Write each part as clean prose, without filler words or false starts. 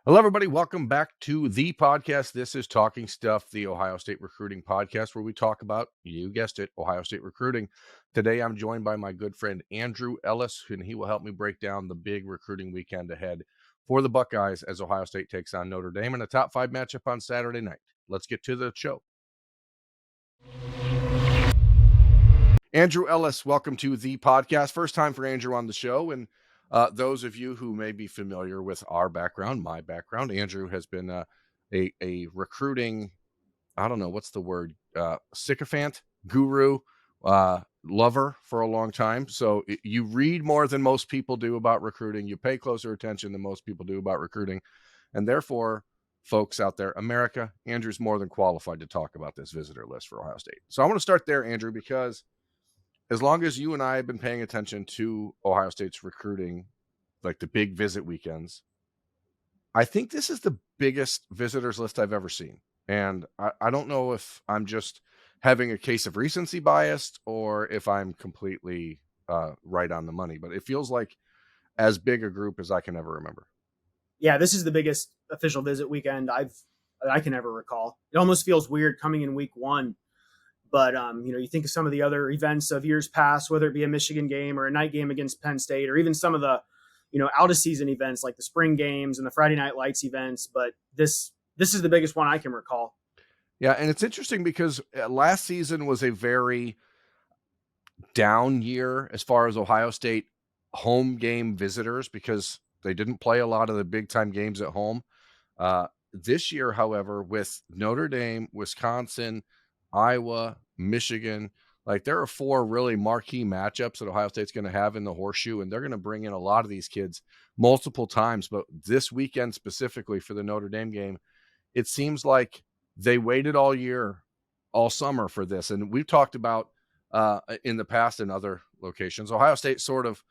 Hello, everybody. Welcome back to the podcast. This is Talking Stuff, the Ohio State recruiting podcast, where we talk about, you guessed it, Ohio State recruiting. Today, I'm joined by my good friend Andrew Ellis, and he will help me break down the big recruiting weekend ahead for the Buckeyes as Ohio State takes on Notre Dame in a top 5 matchup on Saturday night. Let's get to the show. Andrew Ellis, welcome to the podcast. First time for Andrew on the show, and those of you who may be familiar with our background, my background, Andrew has been a recruiting, I don't know, what's the word, sycophant, guru, lover for a long time. So you read more than most people do about recruiting. You pay closer attention than most people do about recruiting. And therefore, folks out there, America, Andrew's more than qualified to talk about this visitor list for Ohio State. So I want to start there, Andrew, because as long as you and I have been paying attention to Ohio State's recruiting, like the big visit weekends, I think this is the biggest visitors list I've ever seen. And I don't know if I'm just having a case of recency bias or if I'm completely right on the money, but it feels like as big a group as I can ever remember. Yeah, this is the biggest official visit weekend I can ever recall. It almost feels weird coming in week one. But, you think of some of the other events of years past, whether it be a Michigan game or a night game against Penn State, or even some of the, out of season events like the spring games and the Friday Night Lights events. But this is the biggest one I can recall. Yeah, and it's interesting because last season was a very down year as far as Ohio State home game visitors because they didn't play a lot of the big time games at home. This year, however, with Notre Dame, Wisconsin, Iowa, Michigan, like there are 4 really marquee matchups that Ohio State's going to have in the horseshoe, and they're going to bring in a lot of these kids multiple times. But this weekend specifically for the Notre Dame game, it seems like they waited all year, all summer for this. And we've talked about in the past in other locations, Ohio State sort of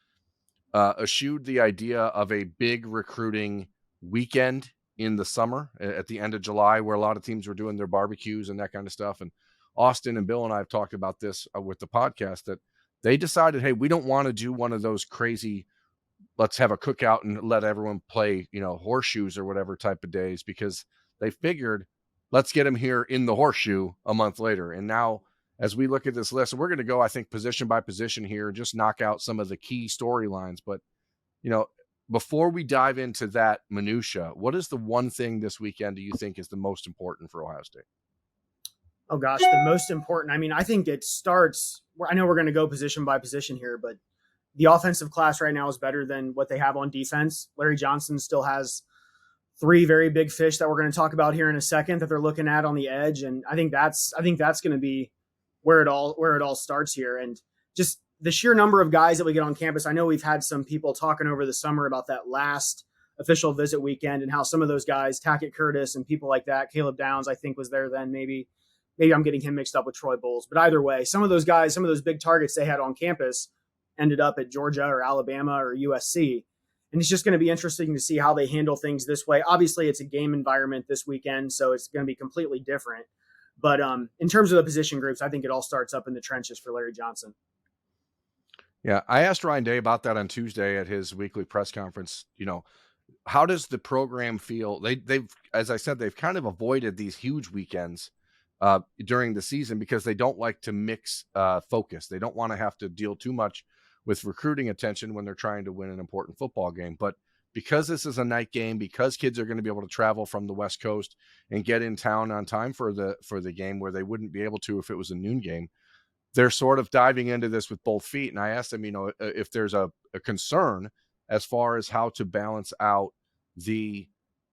eschewed the idea of a big recruiting weekend in the summer at the end of July, where a lot of teams were doing their barbecues and that kind of stuff. And Austin and Bill and I have talked about this with the podcast, that they decided, hey, we don't want to do one of those crazy, let's have a cookout and let everyone play, horseshoes or whatever type of days, because they figured, let's get them here in the horseshoe a month later. And now, as we look at this list, we're going to go, I think, position by position here, just knock out some of the key storylines. But, before we dive into that minutia, what is the one thing this weekend do you think is the most important for Ohio State? Oh, gosh, the most important. I mean, I think it starts – I know we're going to go position by position here, but the offensive class right now is better than what they have on defense. Larry Johnson still has 3 very big fish that we're going to talk about here in a second that they're looking at on the edge. And I think that's going to be where it all starts here. And just the sheer number of guys that we get on campus. I know we've had some people talking over the summer about that last official visit weekend and how some of those guys, Tackett Curtis and people like that, Caleb Downs, I think was there then. Maybe I'm getting him mixed up with Troy Bowles. But either way, some of those guys, some of those big targets they had on campus ended up at Georgia or Alabama or USC. And it's just going to be interesting to see how they handle things this way. Obviously, it's a game environment this weekend, so it's going to be completely different. But in terms of the position groups, I think it all starts up in the trenches for Larry Johnson. Yeah, I asked Ryan Day about that on Tuesday at his weekly press conference. How does the program feel? They've, as I said, they've kind of avoided these huge weekends during the season because they don't like to mix focus. They don't want to have to deal too much with recruiting attention when they're trying to win an important football game. But because this is a night game, because kids are going to be able to travel from the West Coast and get in town on time for the game where they wouldn't be able to if it was a noon game, they're sort of diving into this with both feet. And I asked them, if there's a concern as far as how to balance out the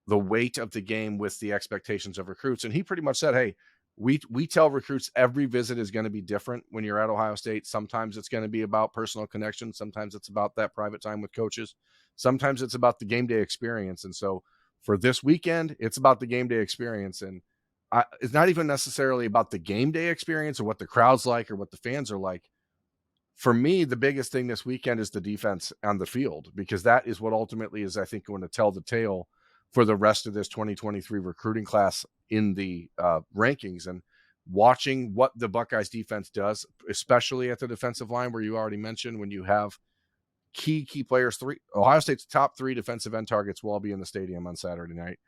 weight of the game with the expectations of recruits. And he pretty much said, hey, we tell recruits every visit is going to be different when you're at Ohio State. Sometimes it's going to be about personal connection. Sometimes it's about that private time with coaches. Sometimes it's about the game day experience. And so for this weekend, it's about the game day experience. And it's not even necessarily about the game day experience or what the crowd's like or what the fans are like. For me, the biggest thing this weekend is the defense on the field, because that is what ultimately is, I think, going to tell the tale for the rest of this 2023 recruiting class in the rankings. And watching what the Buckeyes defense does, especially at the defensive line, where you already mentioned when you have key players. Ohio State's top 3 defensive end targets will all be in the stadium on Saturday night.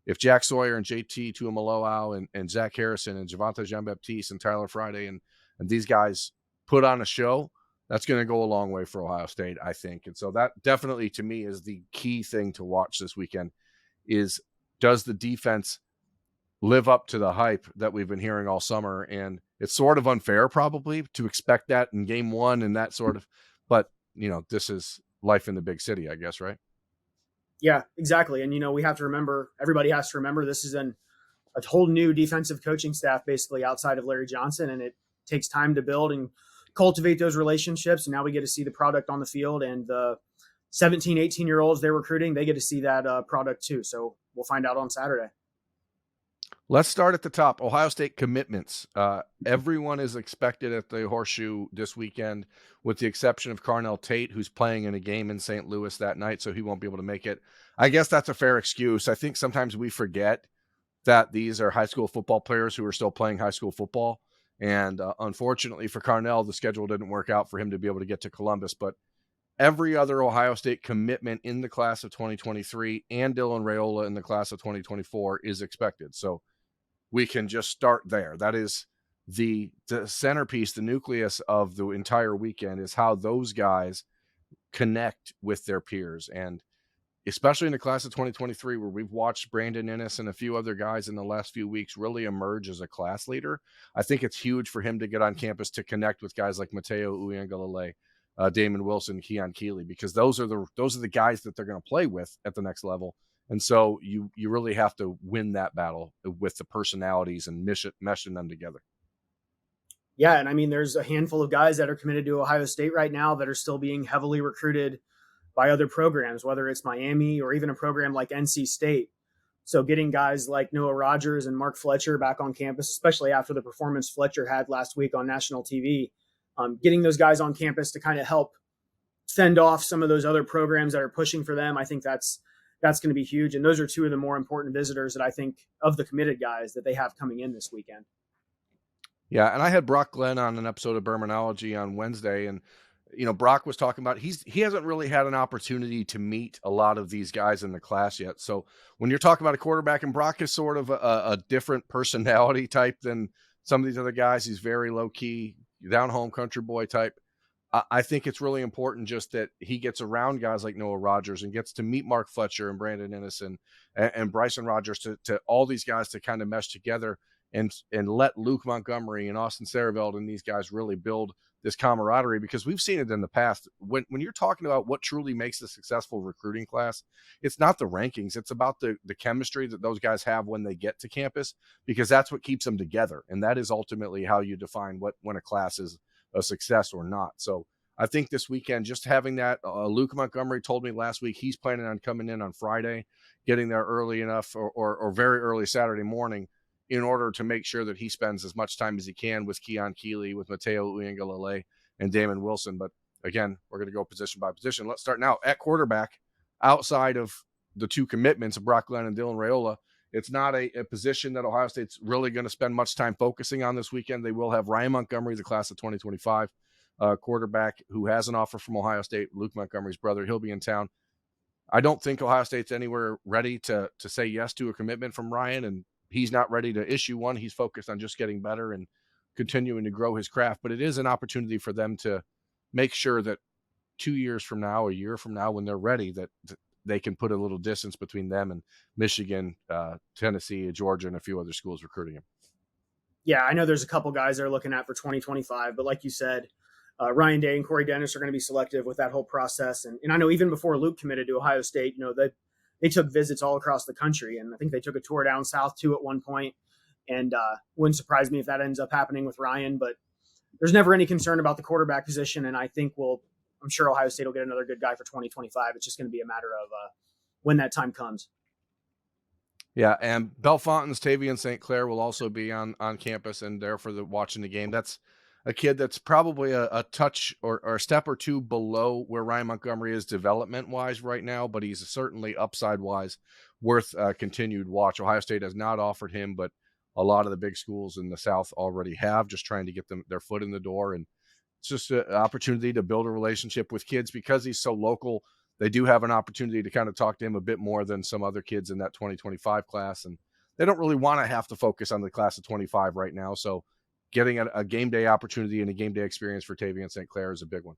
If Jack Sawyer and JT Tuimoloau and Zach Harrison and Javonte Jean-Baptiste and Tyler Friday and these guys put on a show, that's going to go a long way for Ohio State, I think. And so that definitely, to me, is the key thing to watch this weekend is, does the defense live up to the hype that we've been hearing all summer? And it's sort of unfair probably to expect that in game one and that sort of, but this is life in the big city, I guess, right? Yeah, exactly. And, we have to remember, everybody has to remember, this is a whole new defensive coaching staff, basically outside of Larry Johnson. And it takes time to build and cultivate those relationships. And now we get to see the product on the field, and the 17, 18-year-olds they're recruiting, they get to see that product too. So we'll find out on Saturday. Let's start at the top. Ohio State commitments. Everyone is expected at the Horseshoe this weekend, with the exception of Carnell Tate, who's playing in a game in St. Louis that night, so he won't be able to make it. I guess that's a fair excuse. I think sometimes we forget that these are high school football players who are still playing high school football. And unfortunately for Carnell, the schedule didn't work out for him to be able to get to Columbus. But every other Ohio State commitment in the class of 2023 and Dylan Raiola in the class of 2024 is expected. So we can just start there. That is the centerpiece, the nucleus of the entire weekend, is how those guys connect with their peers. And especially in the class of 2023, where we've watched Brandon Inniss and a few other guys in the last few weeks really emerge as a class leader, I think it's huge for him to get on campus to connect with guys like Mateo Uiagalelei, Damon Wilson, Keon Keeley, because those are the guys that they're going to play with at the next level. And so you really have to win that battle with the personalities and meshing them together. Yeah, and I mean, there's a handful of guys that are committed to Ohio State right now that are still being heavily recruited by other programs, whether it's Miami or even a program like NC State. So getting guys like Noah Rogers and Mark Fletcher back on campus, especially after the performance Fletcher had last week on national TV, getting those guys on campus to kind of help fend off some of those other programs that are pushing for them, I think that's going to be huge. And those are two of the more important visitors that I think of the committed guys that they have coming in this weekend. Yeah, and I had Brock Glenn on an episode of Bermanology on Wednesday, and Brock was talking about he hasn't really had an opportunity to meet a lot of these guys in the class yet. So when you're talking about a quarterback, and Brock is sort of a different personality type than some of these other guys, he's very low key, down home country boy type. I think it's really important just that he gets around guys like Noah Rogers and gets to meet Mark Fletcher and Brandon Inniss and Bryson Rogers, to all these guys to kind of mesh together and let Luke Montgomery and Austin Sareveld and these guys really build this camaraderie, because we've seen it in the past. When you're talking about what truly makes a successful recruiting class, it's not the rankings. It's about the chemistry that those guys have when they get to campus, because that's what keeps them together. And that is ultimately how you define when a class is a success or not. So I think this weekend, just having that, Luke Montgomery told me last week he's planning on coming in on Friday, getting there early enough or very early Saturday morning, in order to make sure that he spends as much time as he can with Keon Keeley, with Mateo Uiagalelei, and Damon Wilson. But again, we're going to go position by position. Let's start now at quarterback. Outside of the two commitments of Brock Glenn and Dylan Raiola, it's not a position that Ohio State's really going to spend much time focusing on this weekend. They will have Ryan Montgomery, the class of 2025 quarterback, who has an offer from Ohio State, Luke Montgomery's brother. He'll be in town. I don't think Ohio State's anywhere ready to say yes to a commitment from Ryan, and he's not ready to issue one. He's focused on just getting better and continuing to grow his craft. But it is an opportunity for them to make sure that 2 years from now, a year from now, when they're ready, that they can put a little distance between them and Michigan, Tennessee, Georgia, and a few other schools recruiting him. Yeah, I know there's a couple guys they're looking at for 2025, but like you said, Ryan Day and Corey Dennis are going to be selective with that whole process. And I know even before Luke committed to Ohio State, they took visits all across the country. And I think they took a tour down south too at one point. And wouldn't surprise me if that ends up happening with Ryan. But there's never any concern about the quarterback position. And I think I'm sure Ohio State will get another good guy for 2025. It's just going to be a matter of when that time comes. Yeah, and Bellefontaines, Tavian St. Clair will also be on campus and there for watching the game. That's a kid that's probably a touch or a step or two below where Ryan Montgomery is development-wise right now, but he's certainly upside-wise worth continued watch. Ohio State has not offered him, but a lot of the big schools in the South already have, just trying to get their foot in the door. And It's just an opportunity to build a relationship with kids because he's so local. They do have an opportunity to kind of talk to him a bit more than some other kids in that 2025 class. And they don't really want to have to focus on the class of 25 right now. So getting a game day opportunity and a game day experience for Tavian St. Clair is a big one.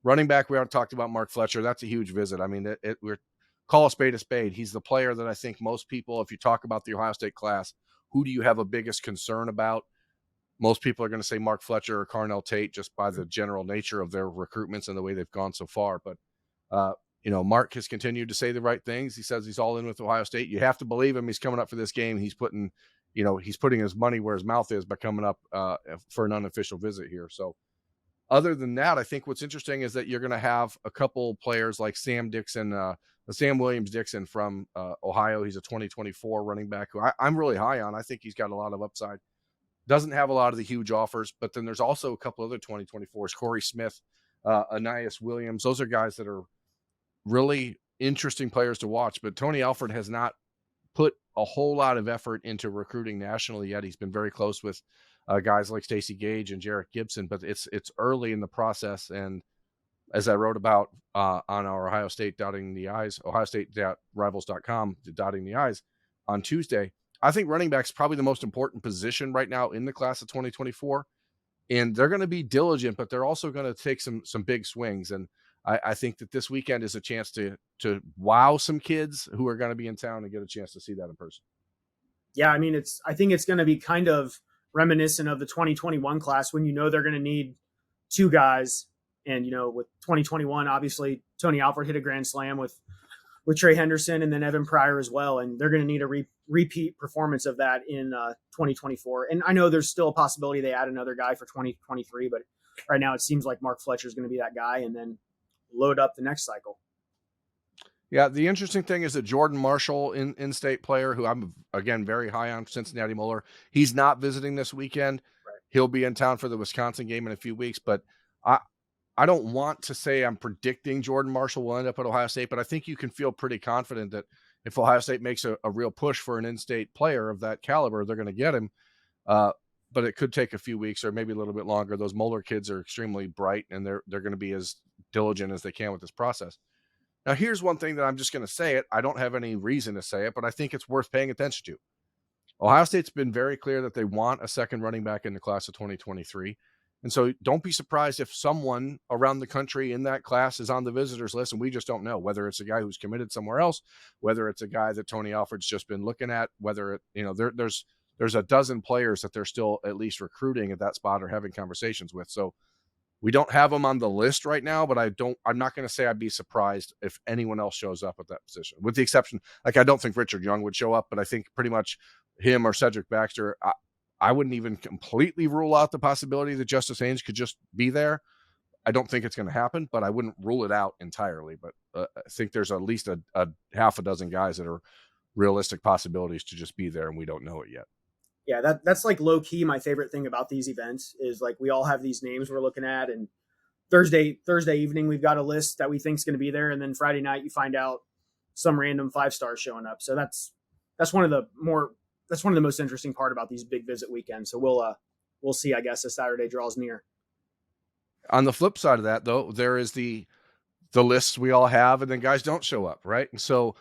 Running back, we already talked about Mark Fletcher. That's a huge visit. I mean, we're call a spade a spade. He's the player that I think most people, if you talk about the Ohio State class, who do you have a biggest concern about? Most people are going to say Mark Fletcher or Carnell Tate just by the general nature of their recruitments and the way they've gone so far. But, Mark has continued to say the right things. He says he's all in with Ohio State. You have to believe him. He's coming up for this game. He's putting his money where his mouth is by coming up for an unofficial visit here. So other than that, I think what's interesting is that you're going to have a couple players like Sam Williams Dixon from Ohio. He's a 2024 running back who I'm really high on. I think he's got a lot of upside. Doesn't have a lot of the huge offers, but then there's also a couple other 2024s, Corey Smith, Anias Williams. Those are guys that are really interesting players to watch, but Tony Alford has not put a whole lot of effort into recruiting nationally yet. He's been very close with guys like Stacey Gage and Jarrett Gibson, but it's early in the process. And as I wrote about on our Ohio State dotting the I's, OhioState.rivals.com dotting the I's on Tuesday, I think running back's probably the most important position right now in the class of 2024. And they're going to be diligent, but they're also going to take some big swings. And I think that this weekend is a chance to wow some kids who are going to be in town and get a chance to see that in person. Yeah, I mean, I think it's going to be kind of reminiscent of the 2021 class when they're going to need two guys. And, with 2021, obviously, Tony Alford hit a grand slam with Trey Henderson and then Evan Pryor as well. And they're going to need a repeat performance of that in 2024. And I know there's still a possibility they add another guy for 2023, but right now it seems like Mark Fletcher is going to be that guy and then load up the next cycle. Yeah, the interesting thing is that Jordan Marshall, in-state player, who I'm, again, very high on, Cincinnati Moeller, he's not visiting this weekend. Right. He'll be in town for the Wisconsin game in a few weeks, but I don't want to say I'm predicting Jordan Marshall will end up at Ohio State, but I think you can feel pretty confident that if Ohio State makes a real push for an in-state player of that caliber, they're going to get him. But it could take a few weeks or maybe a little bit longer. Those Moeller kids are extremely bright, and they're going to be as diligent as they can with this process. Now, here's one thing that I'm just going to say it. I don't have any reason to say it, but I think it's worth paying attention to. Ohio State's been very clear that they want a second running back in the class of 2023. And so don't be surprised if someone around the country in that class is on the visitors list and we just don't know, whether it's a guy who's committed somewhere else, whether it's a guy that Tony Alford's just been looking at, whether there's a dozen players that they're still at least recruiting at that spot or having conversations with. So we don't have them on the list right now, but I'm not going to say I'd be surprised if anyone else shows up at that position, with the exception, like I don't think Richard Young would show up, but I think pretty much him or Cedric Baxter. I wouldn't even completely rule out the possibility that Justice Haynes could just be there. I don't think it's going to happen, but I wouldn't rule it out entirely. But I think there's at least a half a dozen guys that are realistic possibilities to just be there, and we don't know it yet. Yeah, that's like low key. My favorite thing about these events is like we all have these names we're looking at, and Thursday evening we've got a list that we think is going to be there, and then Friday night you find out some random 5-star showing up. So that's one of the most interesting part about these big visit weekends. So we'll see, I guess, as Saturday draws near. On the flip side of that, though, there is the lists we all have, and then guys don't show up, right? And so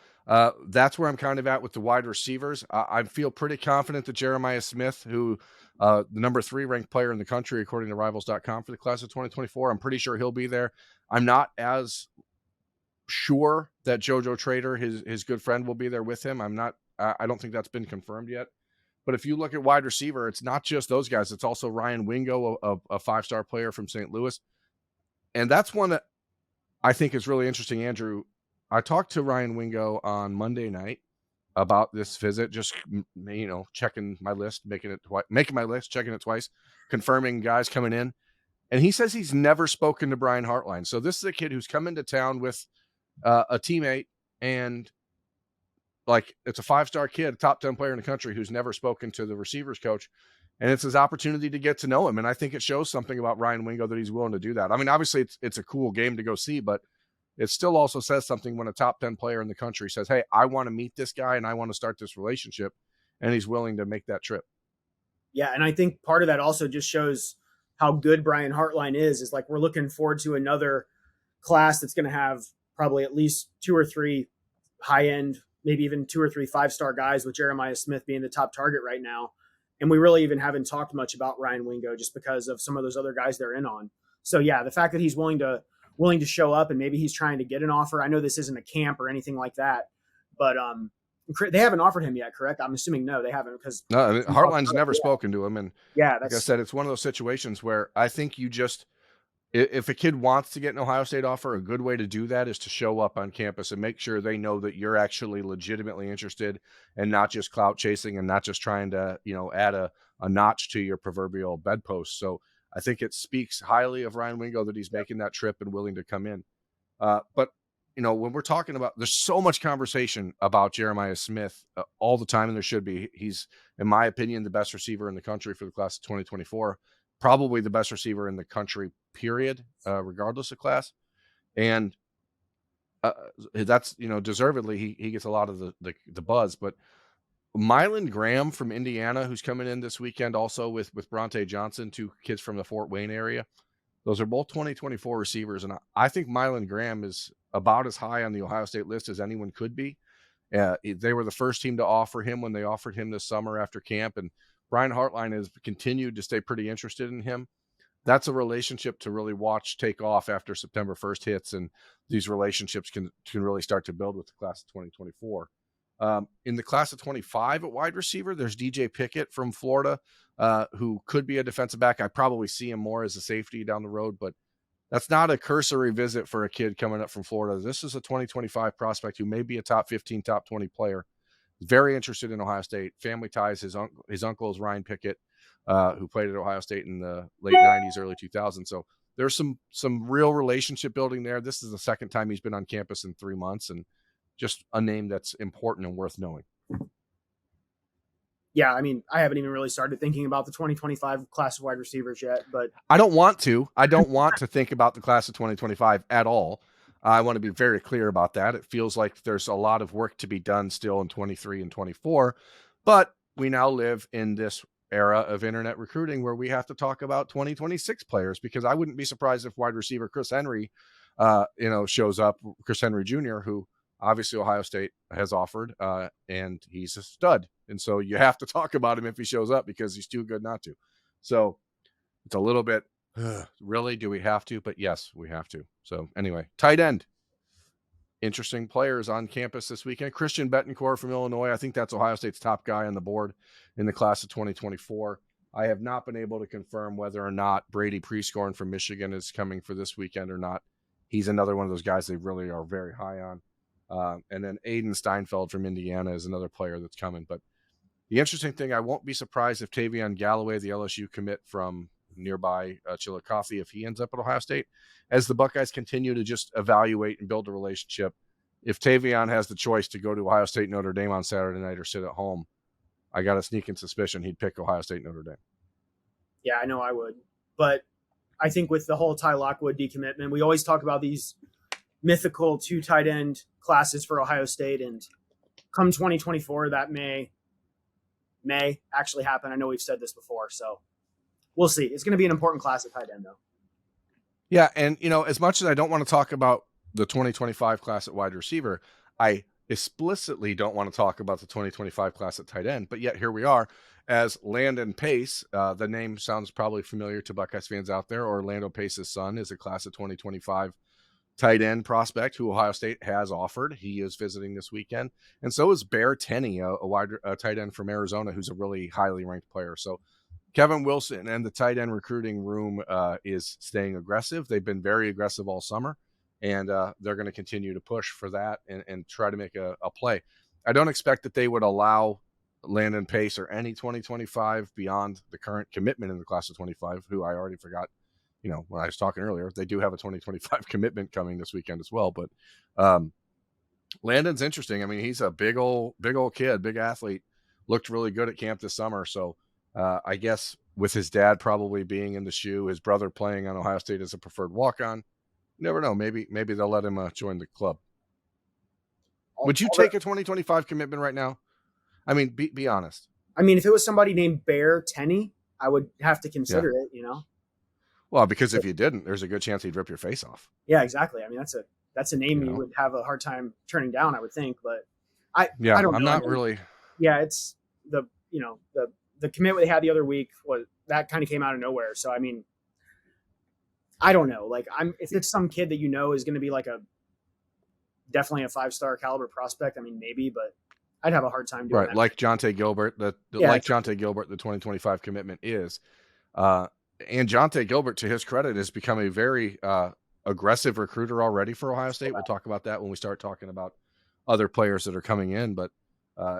that's where I'm kind of at with the wide receivers. I feel pretty confident that Jeremiah Smith, who the number 3 ranked player in the country, according to Rivals.com for the class of 2024, I'm pretty sure he'll be there. I'm not as sure that JoJo Trader, his good friend, will be there with him. I don't think that's been confirmed yet. But if you look at wide receiver, it's not just those guys. It's also Ryan Wingo, a 5-star player from St. Louis. And that's one that I think is really interesting, Andrew. I talked to Ryan Wingo on Monday night about this visit, just, checking my list, making my list, checking it twice, confirming guys coming in. And he says he's never spoken to Brian Hartline. So this is a kid who's come into town with a teammate, and like it's a 5-star kid, a top 10 player in the country who's never spoken to the receivers coach. And it's his opportunity to get to know him. And I think it shows something about Ryan Wingo that he's willing to do that. I mean, obviously it's a cool game to go see, but it still also says something when a top 10 player in the country says, hey, I want to meet this guy and I want to start this relationship. And he's willing to make that trip. Yeah. And I think part of that also just shows how good Brian Hartline is like we're looking forward to another class that's going to have probably at least 2 or 3 high end, maybe even 2 or 3 5-star guys, with Jeremiah Smith being the top target right now. And we really even haven't talked much about Ryan Wingo just because of some of those other guys they're in on. So yeah, the fact that he's willing to show up and maybe he's trying to get an offer. I know this isn't a camp or anything like that, but they haven't offered him yet, correct? I'm assuming no, they haven't, because No, I mean, Hartline's never spoken to him, and yeah, like I said, it's one of those situations where I think you just, if a kid wants to get an Ohio State offer, a good way to do that is to show up on campus and make sure they know that you're actually legitimately interested and not just clout chasing and not just trying to, add a notch to your proverbial bedpost. So I think it speaks highly of Ryan Wingo that he's making that trip and willing to come in. But when we're talking about, there's so much conversation about Jeremiah Smith all the time, and there should be. He's, in my opinion, the best receiver in the country for the class of 2024, probably the best receiver in the country, period, regardless of class. And that's, deservedly, he gets a lot of the buzz. But Mylan Graham from Indiana, who's coming in this weekend also with Bronte Johnson, 2 kids from the Fort Wayne area. Those are both 2024 receivers, and I think Mylan Graham is about as high on the Ohio State list as anyone could be. They were the first team to offer him when they offered him this summer after camp, and Brian Hartline has continued to stay pretty interested in him. That's a relationship to really watch take off after September 1st hits, and these relationships can really start to build with the class of 2024. In the class of 25 at wide receiver, there's DJ Pickett from Florida, who could be a defensive back. I probably see him more as a safety down the road, but that's not a cursory visit for a kid coming up from Florida. This is a 2025 prospect who may be a top 15, top 20 player. Very interested in Ohio State. Family ties. His uncle is Ryan Pickett, who played at Ohio State in the late 90s, early 2000s. So there's some real relationship building there. This is the second time he's been on campus in 3 months, and just a name that's important and worth knowing. Yeah, I mean, I haven't even really started thinking about the 2025 class of wide receivers yet, but I don't want to. I don't want to think about the class of 2025 at all. I want to be very clear about that. It feels like there's a lot of work to be done still in 23 and 24, but we now live in this era of internet recruiting where we have to talk about 2026 players, because I wouldn't be surprised if wide receiver Chris Henry, shows up. Chris Henry Jr., who obviously Ohio State has offered, and he's a stud. And so you have to talk about him if he shows up, because he's too good not to. So it's a little bit, really, do we have to? But yes, we have to. So anyway, tight end. Interesting players on campus this weekend. Christian Betancourt from Illinois. I think that's Ohio State's top guy on the board in the class of 2024. I have not been able to confirm whether or not Brady Prescorn from Michigan is coming for this weekend or not. He's another one of those guys they really are very high on. And then Aiden Steinfeld from Indiana is another player that's coming. But the interesting thing, I won't be surprised if Tavion Galloway, the LSU commit from nearby Chillicothe, if he ends up at Ohio State, as the Buckeyes continue to just evaluate and build a relationship. If Tavion has the choice to go to Ohio State, Notre Dame on Saturday night or sit at home, I got a sneaking suspicion he'd pick Ohio State, Notre Dame. Yeah, I know I would. But I think with the whole Ty Lockwood decommitment, we always talk about these mythical 2 tight end classes for Ohio State, and come 2024, that may actually happen. I know we've said this before, so we'll see. It's going to be an important class at tight end, though. Yeah, and as much as I don't want to talk about the 2025 class at wide receiver, I explicitly don't want to talk about the 2025 class at tight end, but yet here we are as Landon Pace. The name sounds probably familiar to Buckeyes fans out there. Orlando Pace's son is a class of 2025 tight end prospect who Ohio State has offered. He is visiting this weekend. And so is Bear Tenney, a tight end from Arizona, who's a really highly ranked player. So Kevin Wilson and the tight end recruiting room is staying aggressive. They've been very aggressive all summer, and they're going to continue to push for that and try to make a play. I don't expect that they would allow Landon Pace or any 2025 beyond the current commitment in the class of 25, who I already forgot. When I was talking earlier, they do have a 2025 commitment coming this weekend as well. But Landon's interesting. I mean, he's a big old kid, big athlete, looked really good at camp this summer. So I guess with his dad probably being in the shoe, his brother playing on Ohio State as a preferred walk-on, you never know. Maybe they'll let him join the club. Would you take a 2025 commitment right now? I mean, be honest. I mean, if it was somebody named Bear Tenney, I would have to consider it, Well, because if you didn't, there's a good chance he'd rip your face off. Yeah, exactly. I mean, that's a name you know? would have a hard time turning down, I would think. But Yeah, I don't I'm know. I not mean, really. yeah, it's the commitment they had the other week was that kind of came out of nowhere. So I mean, I don't know. Like if it's some kid that is going to be like definitely a 5-star caliber prospect. I mean, maybe, but I'd have a hard time doing Right, that. like Jonte Gilbert, Yeah, Jonte Gilbert, the 2025 commitment is, and Jonte Gilbert, to his credit, has become a very aggressive recruiter already for Ohio State. We'll talk about that when we start talking about other players that are coming in, but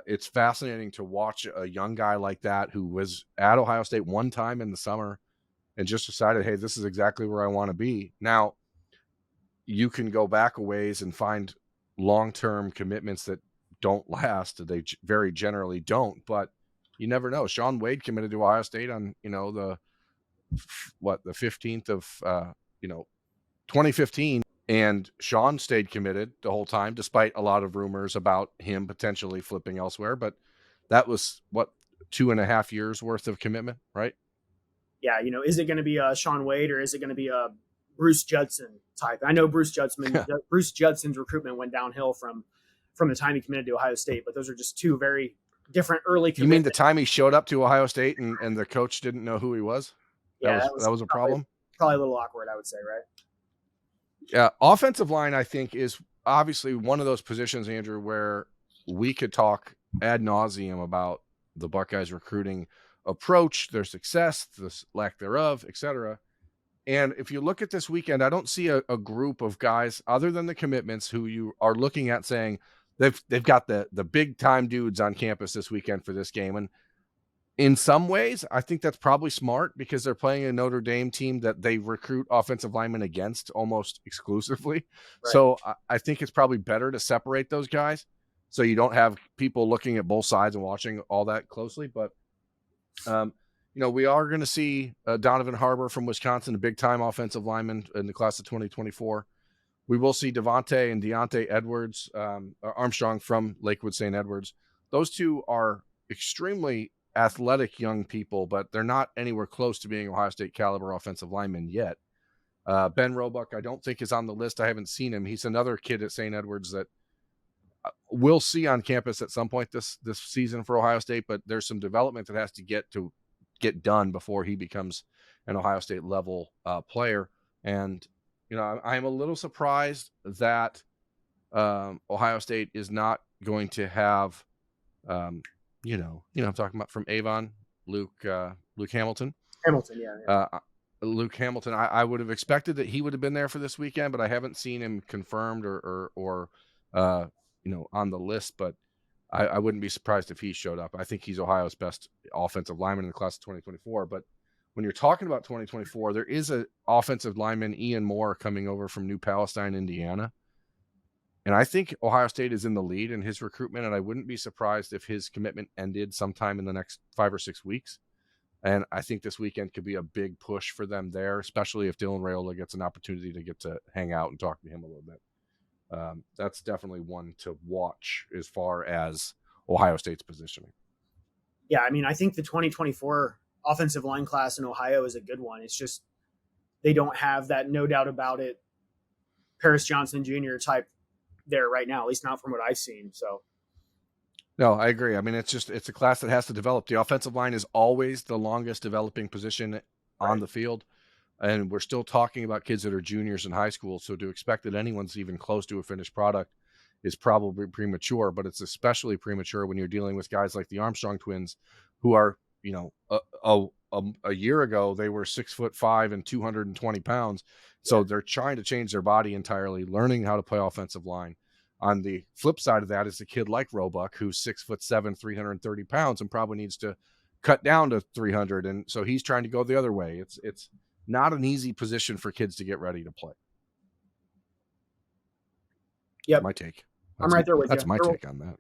it's fascinating to watch a young guy like that who was at Ohio State one time in the summer and just decided, hey, this is exactly where I want to be. Now, you can go back a ways and find long-term commitments that don't last. They very generally don't, but you never know. Shaun Wade committed to Ohio State on, the 15th of, 2015. And Shaun stayed committed the whole time, despite a lot of rumors about him potentially flipping elsewhere. But that was 2.5 years worth of commitment, right? Yeah. Is it going to be a Shaun Wade or is it going to be a Bruce Judson type? I know Bruce Judson's recruitment went downhill from the time he committed to Ohio State, but those are just two very different early commitments. You mean the time he showed up to Ohio State and the coach didn't know who he was? Yeah, that was a problem. Probably a little awkward, I would say, right? Yeah, offensive line, I think, is obviously one of those positions, Andrew, where we could talk ad nauseum about the Buckeyes recruiting approach, their success, the lack thereof, etc. And if you look at this weekend, I don't see a group of guys other than the commitments who you are looking at saying they've got the big time dudes on campus this weekend for this game. And in some ways, I think that's probably smart because they're playing a Notre Dame team that they recruit offensive linemen against almost exclusively. Right. So I think it's probably better to separate those guys so you don't have people looking at both sides and watching all that closely. But, we are going to see Donovan Harbor from Wisconsin, a big-time offensive lineman in the class of 2024. We will see Devontae and Deontay Edwards, Armstrong from Lakewood St. Edwards. Those two are extremely athletic young people, but they're not anywhere close to being Ohio State caliber offensive linemen yet. Ben Roebuck, I don't think is on the list. I haven't seen him. He's another kid at St. Edwards that we'll see on campus at some point this season for Ohio State, but there's some development that has to get done before he becomes an Ohio State level player. And, I'm a little surprised that Ohio State is not going to have, I'm talking about from Avon, Luke Hamilton. Luke Hamilton. I would have expected that he would have been there for this weekend, but I haven't seen him confirmed or on the list. But I wouldn't be surprised if he showed up. I think he's Ohio's best offensive lineman in the class of 2024. But when you're talking about 2024, there is an offensive lineman, Ian Moore, coming over from New Palestine, Indiana. And I think Ohio State is in the lead in his recruitment, and I wouldn't be surprised if his commitment ended sometime in the next 5 or 6 weeks. And I think this weekend could be a big push for them there, especially if Dylan Raiola gets an opportunity to get to hang out and talk to him a little bit. That's definitely one to watch as far as Ohio State's positioning. Yeah, I mean, I think the 2024 offensive line class in Ohio is a good one. It's just they don't have that no doubt about it Paris Johnson Jr. type there right now, at least not from what I've seen. So no, I agree. I mean, it's a class that has to develop. The offensive line is always the longest developing position on the field. And we're still talking about kids that are juniors in high school. So to expect that anyone's even close to a finished product is probably premature, but it's especially premature when you're dealing with guys like the Armstrong twins who are, a year ago, they were 6'5" and 220 pounds. So they're trying to change their body entirely, learning how to play offensive line. On the flip side of that is a kid like Roebuck, who's 6'7", 330 pounds, and probably needs to cut down to 300. And so he's trying to go the other way. It's not an easy position for kids to get ready to play. Yeah, my take. I'm right there with you. That's my take on that.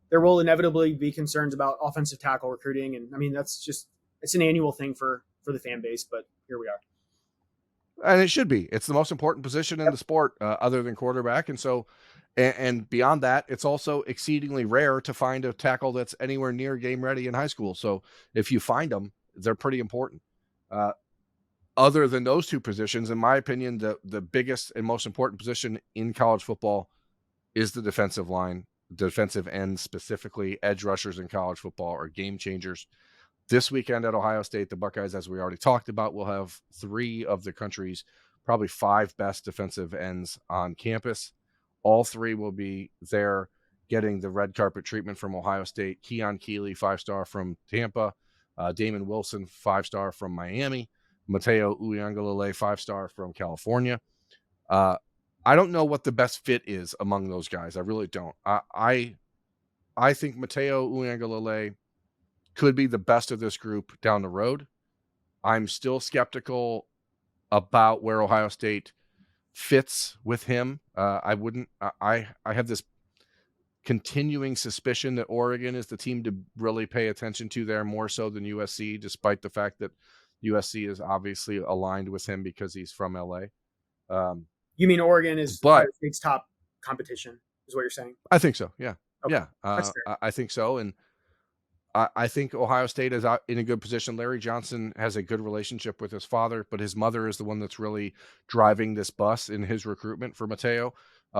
There will inevitably be concerns about offensive tackle recruiting, and I mean it's an annual thing for the fan base. But here we are. And it should be. It's the most important position in the sport, other than quarterback. And so, and beyond that, it's also exceedingly rare to find a tackle that's anywhere near game ready in high school. So if you find them, they're pretty important. other than those two positions, in my opinion, the biggest and most important position in college football is the defensive line, defensive end specifically. Edge rushers in college football are game changers. This weekend at Ohio State, the Buckeyes, as we already talked about, will have 3 of the country's probably 5 best defensive ends on campus. All 3 will be there getting the red carpet treatment from Ohio State. Keon Keeley, 5-star from Tampa. Damon Wilson, 5-star from Miami. Mateo Uiagalelei, 5-star from California. I don't know what the best fit is among those guys. I really don't. I think Mateo Uiagalelei could be the best of this group down the road. I'm still skeptical about where Ohio State fits with him. I have this continuing suspicion that Oregon is the team to really pay attention to there more so than USC, despite the fact that USC is obviously aligned with him because he's from LA. You mean Oregon is Ohio State's top competition, is what you're saying? I think so. Yeah. Okay. Yeah. I think so. And I think Ohio State is in a good position. Larry Johnson has a good relationship with his father, but his mother is the one that's really driving this bus in his recruitment for Mateo,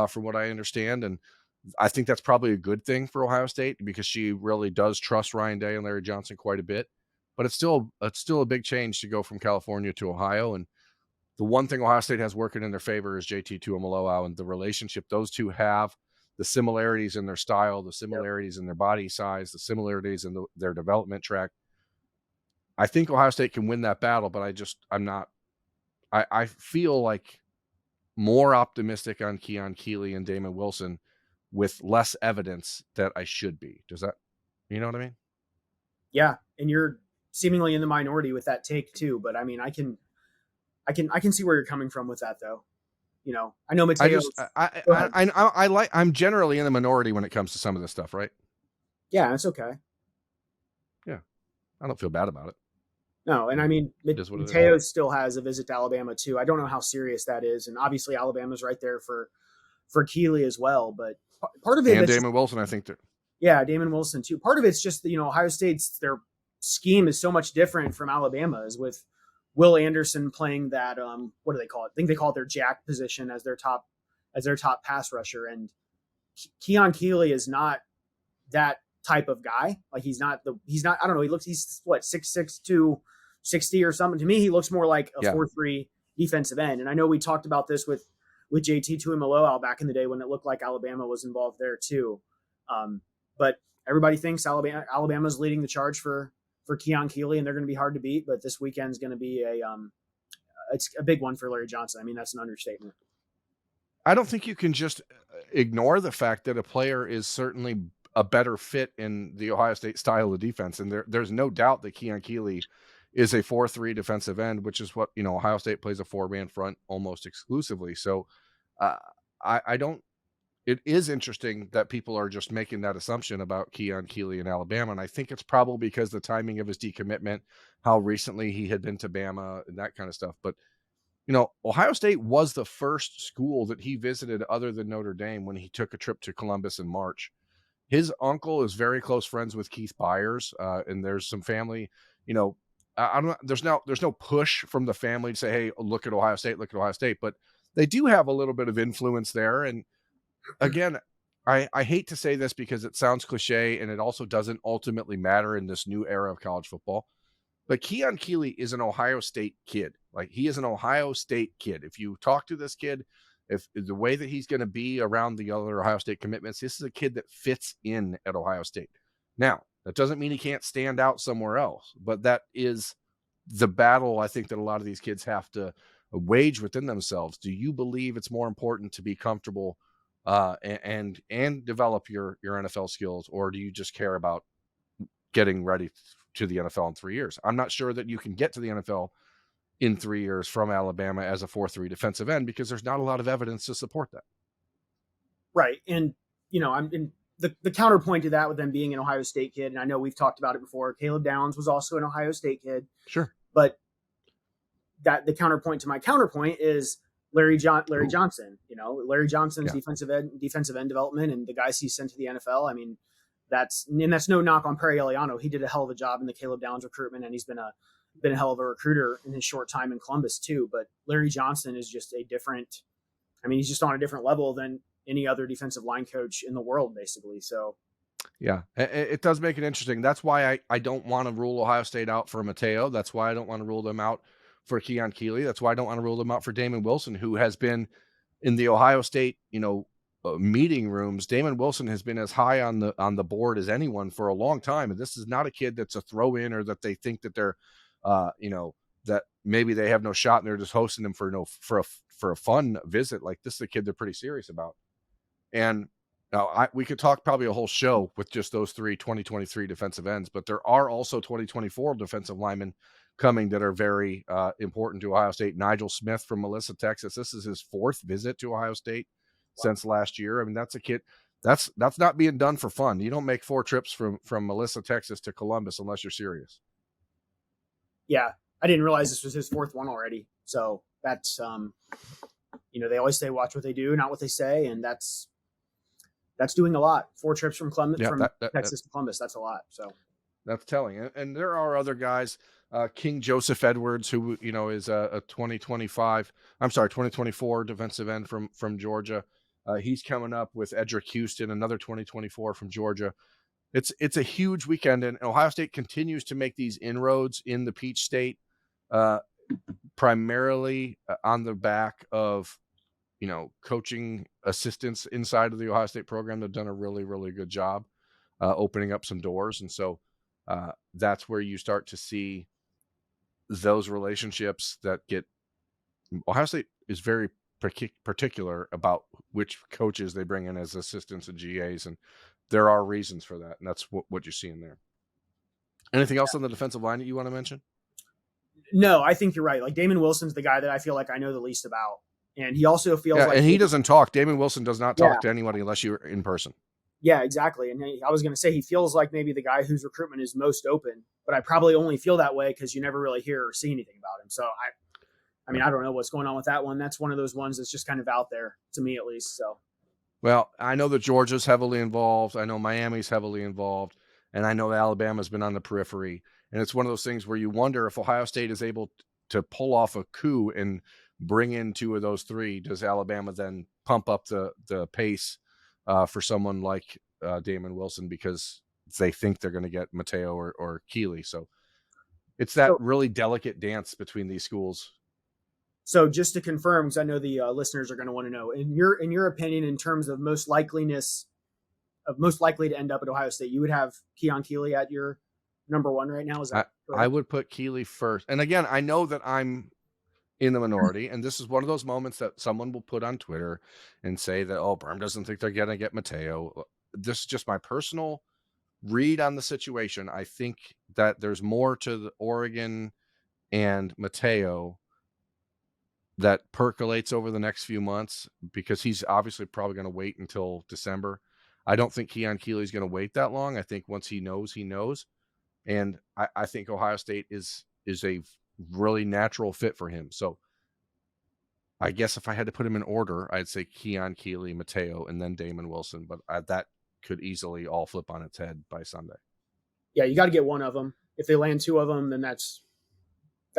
from what I understand. And I think that's probably a good thing for Ohio State because she really does trust Ryan Day and Larry Johnson quite a bit. But it's still a big change to go from California to Ohio. And the one thing Ohio State has working in their favor is JT Tuimoloau and the relationship those two have, the similarities in their style, the similarities in their body size, the similarities in their development track. I think Ohio State can win that battle, but I feel like more optimistic on Keon Keeley and Damon Wilson with less evidence that I should be. Does that, you know what I mean? Yeah. And you're seemingly in the minority with that take too, but I mean, I can see where you're coming from with that though. You know, I know Mateo. I'm generally in the minority when it comes to some of this stuff, right? Yeah, it's okay. Yeah, I don't feel bad about it. No, and I mean, Mateo still has a visit to Alabama too. I don't know how serious that is, and obviously Alabama's right there for Keeley as well. But part of it, and Damon Wilson, I think. Yeah, Damon Wilson too. Part of it's just that, Ohio State's their scheme is so much different from Alabama's with Will Anderson playing that, what do they call it? I think they call it their jack position as their top pass rusher. And Keon Keeley is not that type of guy. Like he's not, I don't know. He's what, 6'6", 260 or something. To me, he looks more like a 4-3 defensive end. And I know we talked about this with JT Tuimoloau back in the day when it looked like Alabama was involved there too. But everybody thinks Alabama's leading the charge for Keon Keeley, and they're going to be hard to beat. But this weekend's going to be it's a big one for Larry Johnson. I mean, that's an understatement. I don't think you can just ignore the fact that a player is certainly a better fit in the Ohio State style of defense. And there's no doubt that Keon Keeley is a 4-3 defensive end, which is what, Ohio State plays a 4-man front almost exclusively. So it is interesting that people are just making that assumption about Keon Keeley in Alabama. And I think it's probably because the timing of his decommitment, how recently he had been to Bama and that kind of stuff. But, Ohio State was the first school that he visited other than Notre Dame when he took a trip to Columbus in March. His uncle is very close friends with Keith Byers. And there's some family, there's no push from the family to say, hey, look at Ohio State. But they do have a little bit of influence there. And again, I hate to say this because it sounds cliche and it also doesn't ultimately matter in this new era of college football. But Keon Keeley is an Ohio State kid. Like, he is an Ohio State kid. If you talk to this kid, if the way that he's going to be around the other Ohio State commitments, this is a kid that fits in at Ohio State. Now, that doesn't mean he can't stand out somewhere else, but that is the battle I think that a lot of these kids have to wage within themselves. Do you believe it's more important to be comfortable and develop your NFL skills, or do you just care about getting ready to the NFL in 3 years? I'm not sure that you can get to the NFL in 3 years from Alabama as a 4-3 defensive end because there's not a lot of evidence to support that. Right. And, I'm in the counterpoint to that with them being an Ohio State kid. And I know we've talked about it before. Caleb Downs was also an Ohio State kid. Sure. But that the counterpoint to my counterpoint is Larry Johnson, Larry Johnson's defensive end development and the guys he sent to the NFL. I mean, that's no knock on Perry Eliano. He did a hell of a job in the Caleb Downs recruitment, and he's been a been a hell of a recruiter in his short time in Columbus too. But Larry Johnson is just a different. I mean, he's just on a different level than any other defensive line coach in the world, basically. So, Yeah, it does make it interesting. That's why I don't want to rule Ohio State out for Mateo. That's why I don't want to rule them out for Keon Keeley. That's why I don't want to rule them out for Damon Wilson, who has been in the Ohio State, meeting rooms. Damon Wilson has been as high on the board as anyone for a long time, and this is not a kid that's a throw in or that they think that they're, that maybe they have no shot and they're just hosting them for a fun visit. Like, this is a kid they're pretty serious about, and. Now, we could talk probably a whole show with just those 2023 defensive ends, but there are also 2024 defensive linemen coming that are very important to Ohio State. Nigel Smith from Melissa, Texas. This is his 4th visit to Ohio State since last year. I mean, that's a kid. That's not being done for fun. You don't make 4 trips from Melissa, Texas to Columbus unless you're serious. Yeah, I didn't realize this was his 4th one already. So that's, they always say watch what they do, not what they say, and that's doing a lot. 4 trips from Texas to Columbus. That's a lot. So that's telling. And there are other guys, King Joseph Edwards, who, is a 2024 defensive end from Georgia. He's coming up with Edric Houston, another 2024 from Georgia. It's a huge weekend, and Ohio State continues to make these inroads in the Peach State, primarily on the back of, coaching assistants inside of the Ohio State program. They've done a really, really good job opening up some doors. And so that's where you start to see those relationships that get Ohio State is very particular about which coaches they bring in as assistants and GAs. And there are reasons for that. And that's what you're seeing there. Anything else on the defensive line that you want to mention? No, I think you're right. Like, Damon Wilson's the guy that I feel like I know the least about. And he also feels like... And he doesn't talk. Damon Wilson does not talk to anybody unless you're in person. Yeah, exactly. And I was going to say, he feels like maybe the guy whose recruitment is most open, but I probably only feel that way because you never really hear or see anything about him. So, I mean, I don't know what's going on with that one. That's one of those ones that's just kind of out there, to me at least. So, well, I know that Georgia's heavily involved. I know Miami's heavily involved. And I know Alabama's been on the periphery. And it's one of those things where you wonder if Ohio State is able to pull off a coup and bring in 2 of those 3. Does Alabama then pump up the pace for someone like Damon Wilson because they think they're going to get Mateo or Keeley? So it's that really delicate dance between these schools. So just to confirm, because I know the listeners are going to want to know, in your opinion, in terms of most likely to end up at Ohio State, you would have Keon Keeley at your number 1 right now? Is that correct? I would put Keeley first. And again, I know that I'm in the minority, and this is one of those moments that someone will put on Twitter and say that, Berm doesn't think they're going to get Mateo. This is just my personal read on the situation. I think that there's more to the Oregon and Mateo that percolates over the next few months because he's obviously probably going to wait until December. I don't think Keon Keeley is going to wait that long. I think once he knows, he knows. And I think Ohio State is a really natural fit for him. So I guess if I had to put him in order, I'd say Keon Keeley, Mateo, and then Damon Wilson. But that could easily all flip on its head by Sunday. Yeah, you got to get one of them. If they land 2 of them, then that's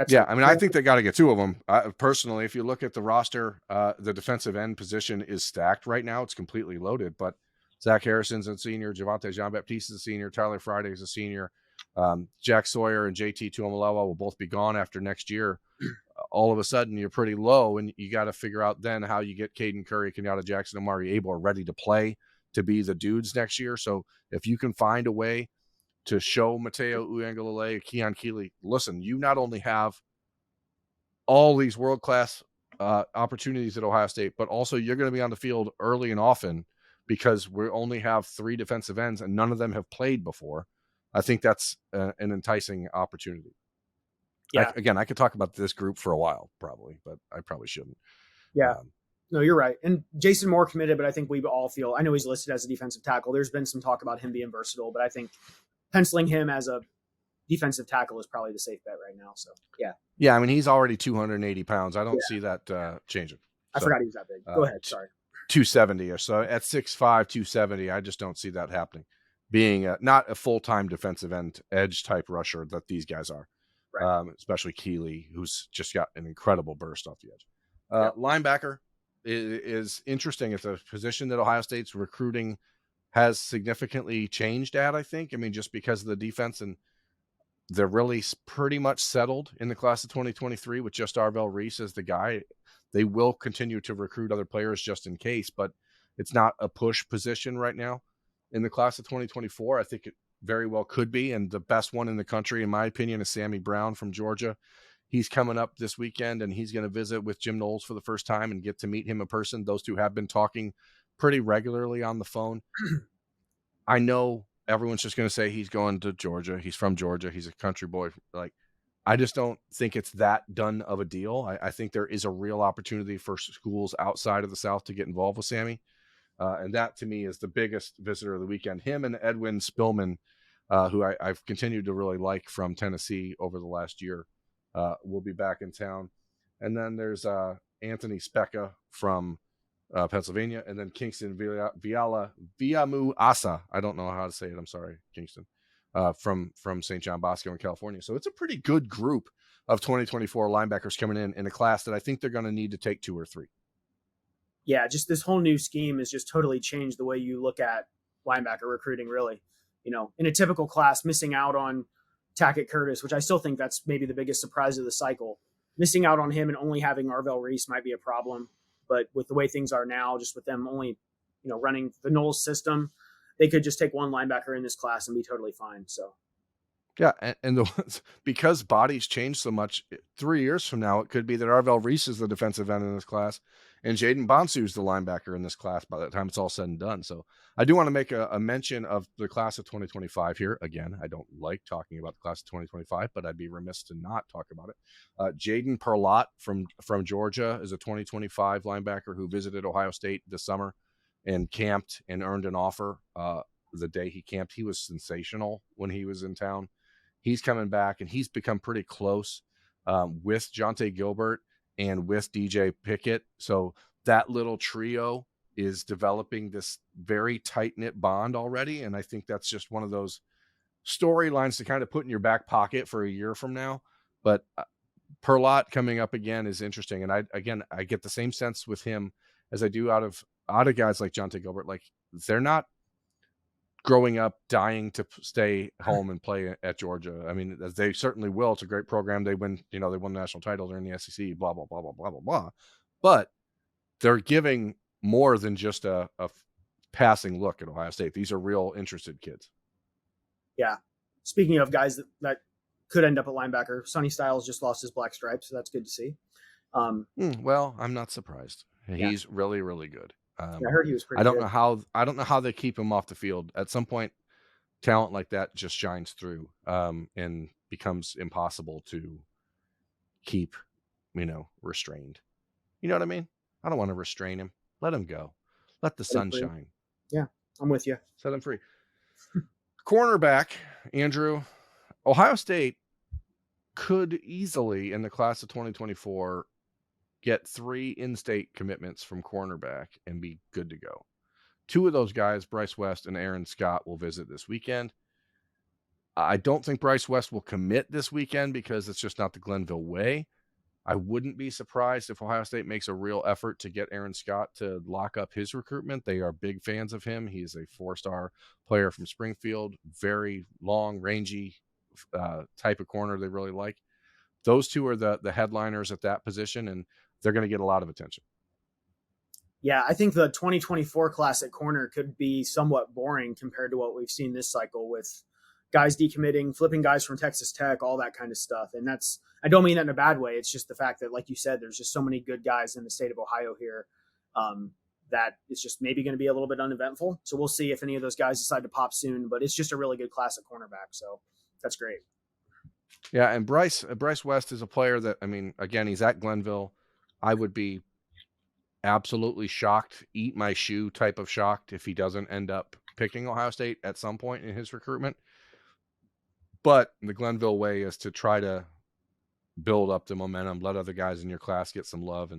yeah. I mean, I think they got to get 2 of them. Personally, if you look at the roster, the defensive end position is stacked right now. It's completely loaded. But Zach Harrison's a senior, Javante Jean-Baptiste is a senior, Tyler Friday is a senior. Jack Sawyer and JT Tuamalewa will both be gone after next year. All of a sudden, you're pretty low, and you got to figure out then how you get Caden Curry, Kenyatta Jackson, and Amari Abel ready to play to be the dudes next year. So if you can find a way to show Mateo Uiagalelei, Keon Keeley, listen, you not only have all these world-class opportunities at Ohio State, but also you're going to be on the field early and often because we only have 3 defensive ends, and none of them have played before. I think that's an enticing opportunity. Yeah. I could talk about this group for a while, probably, but I probably shouldn't. Yeah. No, you're right. And Jason Moore committed, but I think we all feel, I know he's listed as a defensive tackle. There's been some talk about him being versatile, but I think penciling him as a defensive tackle is probably the safe bet right now. So, yeah. Yeah, I mean, he's already 280 pounds. I don't see that changing. I forgot he was that big. Go ahead. Sorry. 270 or so. At 6'5", 270, I just don't see that happening. Being not a full-time defensive end edge type rusher that these guys are. Right. especially Keeley, who's just got an incredible burst off the edge. Yep. Linebacker is interesting. It's a position that Ohio State's recruiting has significantly changed at, I think. I mean, just because of the defense, and they're really pretty much settled in the class of 2023 with just Arvell Reese as the guy. They will continue to recruit other players just in case, but it's not a push position right now. In the class of 2024, I think it very well could be, and the best one in the country, in my opinion, is Sammy Brown from Georgia. He's coming up this weekend, and he's going to visit with Jim Knowles for the first time and get to meet him in person. Those two have been talking pretty regularly on the phone. I know everyone's just going to say he's going to Georgia. He's from Georgia. He's a country boy. Like, I just don't think it's that done of a deal. I think there is a real opportunity for schools outside of the South to get involved with Sammy. And that, to me, is the biggest visitor of the weekend. Him and Edwin Spillman, who I've continued to really like from Tennessee over the last year, will be back in town. And then there's Anthony Specca from Pennsylvania, and then Kingston Viamu Asa. I don't know how to say it. I'm sorry, Kingston, from St. John Bosco in California. So it's a pretty good group of 2024 linebackers coming in a class that I think they're going to need to take 2 or 3. Yeah, just this whole new scheme has just totally changed the way you look at linebacker recruiting, really. In a typical class, missing out on Tackett Curtis, which I still think that's maybe the biggest surprise of the cycle. Missing out on him and only having Arvell Reese might be a problem. But with the way things are now, just with them only, running the Knowles system, they could just take one linebacker in this class and be totally fine. So, yeah, and because bodies change so much, 3 years from now, it could be that Arvell Reese is the defensive end in this class, and Jaden Bonsu is the linebacker in this class by the time it's all said and done. So I do want to make a mention of the class of 2025 here. Again, I don't like talking about the class of 2025, but I'd be remiss to not talk about it. Jaden Perlott from Georgia is a 2025 linebacker who visited Ohio State this summer and camped and earned an offer the day he camped. He was sensational when he was in town. He's coming back, and he's become pretty close with Jonte Gilbert and with DJ Pickett. So that little trio is developing this very tight-knit bond already, and I think that's just one of those storylines to kind of put in your back pocket for a year from now. But Perlott coming up again is interesting, and I get the same sense with him as I do out of guys like Jonte Gilbert. Like, they're not growing up dying to stay home and play at Georgia. I mean, they certainly will. It's a great program. They won the national title. They're in the SEC, blah, blah, blah, blah, blah, blah, blah. But they're giving more than just a passing look at Ohio State. These are real interested kids. Yeah. Speaking of guys that could end up at linebacker, Sonny Styles just lost his black stripe, so that's good to see. Well, I'm not surprised. He's really, really good. I heard he was pretty good. I don't know how they keep him off the field. At some point, talent like that just shines through and becomes impossible to keep, restrained. You know what I mean? I don't want to restrain him. Let him go. Let the sun shine. Yeah, I'm with you. Set him free. Cornerback, Andrew, Ohio State could easily, in the class of 2024, get 3 in-state commitments from cornerback and be good to go. 2 of those guys, Bryce West and Aaron Scott, will visit this weekend. I don't think Bryce West will commit this weekend because it's just not the Glenville way. I wouldn't be surprised if Ohio State makes a real effort to get Aaron Scott to lock up his recruitment. They are big fans of him. He's a 4-star player from Springfield, very long, rangy type of corner they really like. Those 2 are the headliners at that position, and they're going to get a lot of attention. Yeah, I think the 2024 class at corner could be somewhat boring compared to what we've seen this cycle with guys decommitting, flipping guys from Texas Tech, all that kind of stuff. And I don't mean that in a bad way. It's just the fact that, like you said, there's just so many good guys in the state of Ohio here that it's just maybe going to be a little bit uneventful. So we'll see if any of those guys decide to pop soon, but it's just a really good class at cornerback. So that's great. Yeah, and Bryce West is a player that, I mean, again, he's at Glenville. I would be absolutely shocked, eat my shoe type of shocked, if he doesn't end up picking Ohio State at some point in his recruitment. But the Glenville way is to try to build up the momentum, let other guys in your class get some love,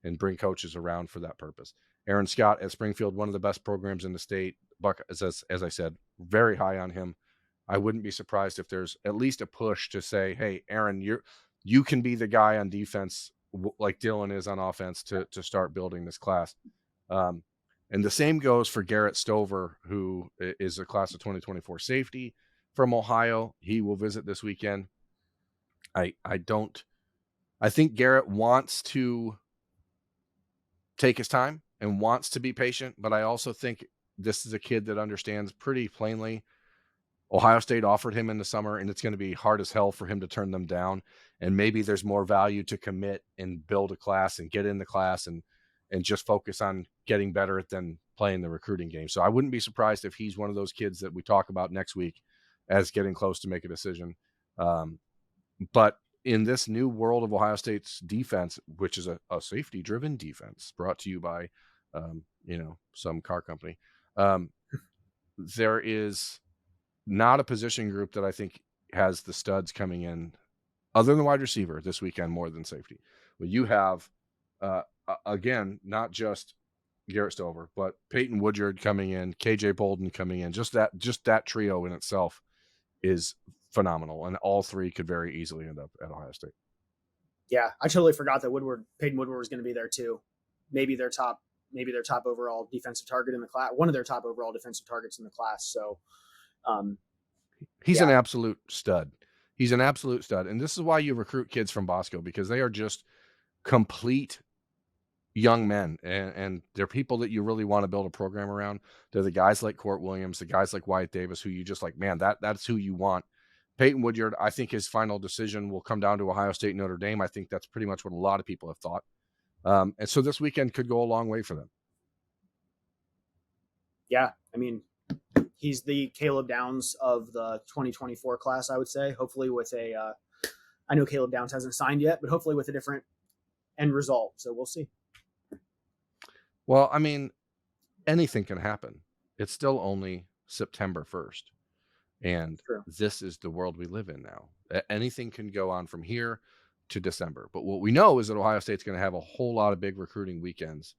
and bring coaches around for that purpose. Aaron Scott at Springfield, one of the best programs in the state. Buckeyes, as I said, very high on him. I wouldn't be surprised if there's at least a push to say, hey, Aaron, you can be the guy on defense like Dylan is on offense to start building this class. Um, and the same goes for Garrett Stover, who is a class of 2024 safety from Ohio. He will visit this weekend. I think Garrett wants to take his time and wants to be patient, but I also think this is a kid that understands pretty plainly Ohio State offered him in the summer, and it's going to be hard as hell for him to turn them down. And maybe there's more value to commit and build a class and get in the class and just focus on getting better than playing the recruiting game. So I wouldn't be surprised if he's one of those kids that we talk about next week as getting close to make a decision. But in this new world of Ohio State's defense, which is a safety-driven defense brought to you by, some car company, there is not a position group that I think has the studs coming in other than wide receiver this weekend more than safety. Well, you have, again, not just Garrett Stover, but Peyton Woodyard coming in, KJ Bolden coming in. Just that trio in itself is phenomenal, and all three could very easily end up at Ohio State. Yeah, I totally forgot that Peyton Woodward was going to be there too. Maybe their top overall defensive target in the class, one of their top overall defensive targets in the class. So he's an absolute stud. He's an absolute stud. And this is why you recruit kids from Bosco, because they are just complete young men. And they're people that you really want to build a program around. They're the guys like Court Williams, the guys like Wyatt Davis, who you just like, man, that's who you want. Peyton Woodyard, I think his final decision will come down to Ohio State, Notre Dame. I think that's pretty much what a lot of people have thought. And so this weekend could go a long way for them. Yeah, I mean, he's the Caleb Downs of the 2024 class, I would say. Hopefully with I know Caleb Downs hasn't signed yet, but hopefully with a different end result. So we'll see. Well, I mean, anything can happen. It's still only September 1st. And True. This is the world we live in now. Anything can go on from here to December. But what we know is that Ohio State's going to have a whole lot of big recruiting weekends.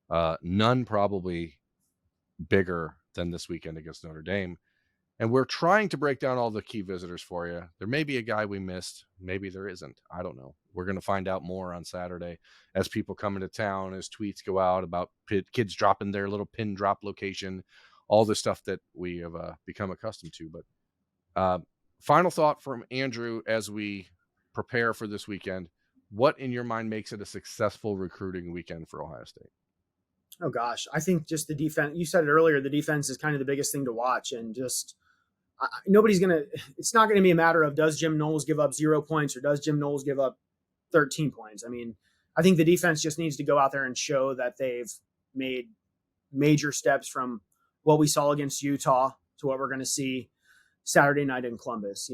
None probably bigger than this weekend against Notre Dame. And we're trying to break down all the key visitors for you. There may be a guy we missed. Maybe there isn't. I don't know. We're going to find out more on Saturday as people come into town, as tweets go out about kids dropping their little pin drop location, all the stuff that we have become accustomed to. But final thought from Andrew as we prepare for this weekend. What in your mind makes it a successful recruiting weekend for Ohio State? Oh gosh, I think just the defense. You said it earlier. The defense is kind of the biggest thing to watch, and just it's not going to be a matter of does Jim Knowles give up 0 points or does Jim Knowles give up 13 points. I mean, I think the defense just needs to go out there and show that they've made major steps from what we saw against Utah to what we're going to see Saturday night in Columbus.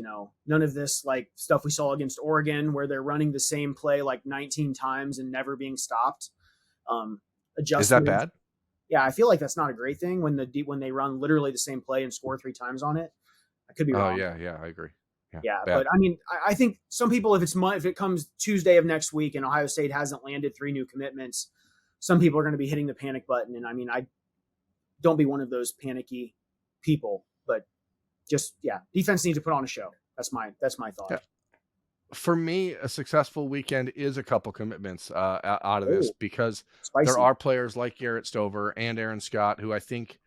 None of this like stuff we saw against Oregon where they're running the same play like 19 times and never being stopped. Is that bad? Yeah, I feel like that's not a great thing when they run literally the same play and score 3 times on it. I could be wrong. Oh yeah, I agree. Yeah, but I mean, I think some people, if it comes Tuesday of next week and Ohio State hasn't landed 3 new commitments, some people are going to be hitting the panic button. And I mean, I don't be one of those panicky people, but just defense needs to put on a show. That's my thought. Yeah. For me, a successful weekend is a couple commitments out of this because there are players like Garrett Stover and Aaron Scott who I think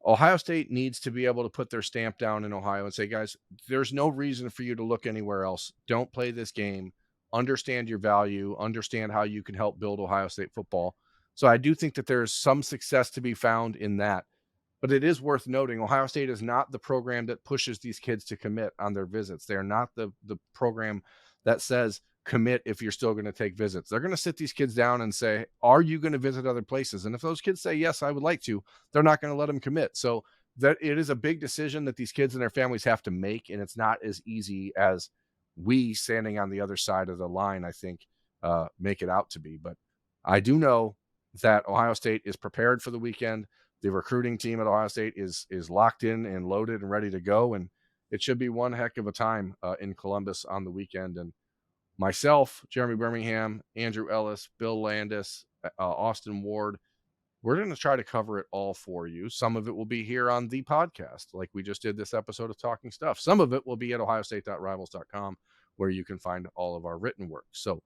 Ohio State needs to be able to put their stamp down in Ohio and say, guys, there's no reason for you to look anywhere else. Don't play this game. Understand your value. Understand how you can help build Ohio State football. So I do think that there's some success to be found in that. But it is worth noting, Ohio State is not the program that pushes these kids to commit on their visits. They are not the program that says commit if you're still going to take visits. They're going to sit these kids down and say, are you going to visit other places? And if those kids say, yes, I would like to, they're not going to let them commit. So that it is a big decision that these kids and their families have to make. And it's not as easy as we standing on the other side of the line, I think, make it out to be. But I do know that Ohio State is prepared for the weekend. The recruiting team at Ohio State is locked in and loaded and ready to go. And it should be one heck of a time in Columbus on the weekend. And myself, Jeremy Birmingham, Andrew Ellis, Bill Landis, Austin Ward, we're going to try to cover it all for you. Some of it will be here on the podcast, like we just did this episode of Talking Stuff. Some of it will be at ohiostate.rivals.com, where you can find all of our written work. So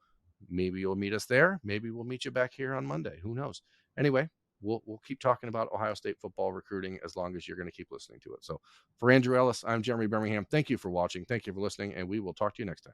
maybe you'll meet us there. Maybe we'll meet you back here on Monday. Who knows? Anyway, we'll keep talking about Ohio State football recruiting as long as you're going to keep listening to it. So for Andrew Ellis, I'm Jeremy Birmingham. Thank you for watching. Thank you for listening, and we will talk to you next time.